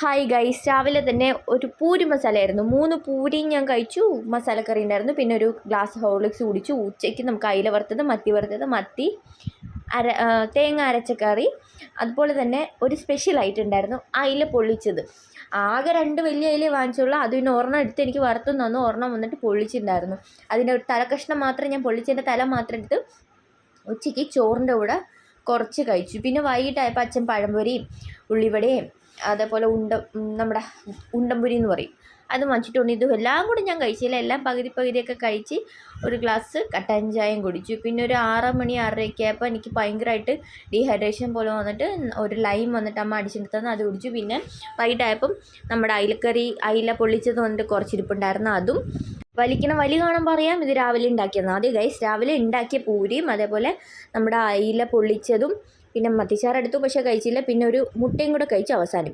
Hi guys, രാവിലെ തന്നെ ഒരു പൂരി മസാലയായിരുന്നു. 3 പൂരിയും ഞാൻ കഴിച്ചു. മസാലക്കറി ഉണ്ടായിരുന്നു. പിന്നെ ഒരു ഗ്ലാസ് ഹോർലിക്സ് കുടിച്ചു. ഉച്ചയ്ക്ക് നമുക്ക് അയില വറുത്തത്, മത്തി തേങ്ങ അരച്ച കറി. അതുപോലെ തന്നെ ഒരു സ്പെഷ്യൽ ആയിട്ട് ഉണ്ടായിരുന്നു, അയില പൊള്ളിച്ചത്. ആകെ 2 വലിയ അയിലേ വാങ്ങിച്ചുള്ളൂ. അത് പിന്നെ ഒരെണ്ണം എടുത്ത് എനിക്ക് വറുത്തും തന്നു, ഒരെണ്ണം വന്നിട്ട് പൊള്ളിച്ചിട്ടുണ്ടായിരുന്നു. അതിൻ്റെ ഒരു തലക്കഷ്ണം മാത്രം ഞാൻ പൊള്ളിച്ചതിൻ്റെ തല മാത്രം എടുത്ത് ഉച്ചയ്ക്ക് ചോറിൻ്റെ കൂടെ കുറച്ച് കഴിച്ചു. പിന്നെ വൈകിട്ടായപ്പോൾ അച്ഛൻ പഴംപൊരിയും ഉള്ളിവടയും അതേപോലെ നമ്മുടെ ഉണ്ടംപുരി എന്ന് പറയും, അത് വാങ്ങിച്ചിട്ടുണ്ട്. ഇതും എല്ലാം കൂടി ഞാൻ കഴിച്ചില്ല, എല്ലാം പകുതിയൊക്കെ കഴിച്ച് ഒരു ഗ്ലാസ് കട്ടൻ ചായയും കുടിച്ചു. പിന്നെ ഒരു 6 മണി 6:30 ആയപ്പോൾ എനിക്ക് ഭയങ്കരമായിട്ട് ഡീഹൈഡ്രേഷൻ പോലെ വന്നിട്ട് ഒരു ലൈം വന്നിട്ട് അമ്മ അടിച്ചെടുത്തന്ന് അത് കുടിച്ചു. പിന്നെ വൈകിട്ടായപ്പം നമ്മുടെ അയില പൊള്ളിച്ചത് വന്നിട്ട് കുറച്ചിരിപ്പുണ്ടായിരുന്നു, അതും വലി കാണുമ്പോൾ അറിയാം ഇത് രാവിലെ ഉണ്ടാക്കിയതാണ്. ആദ്യം ഗൈസ് രാവിലെ ഉണ്ടാക്കിയ പൂരിയും അതേപോലെ നമ്മുടെ അയില പൊള്ളിച്ചതും പിന്നെ മത്തിച്ചാറ് എടുത്തു, പക്ഷേ കഴിച്ചില്ല. പിന്നെ ഒരു മുട്ടയും കൂടെ കഴിച്ച് അവസാനിപ്പിച്ചു.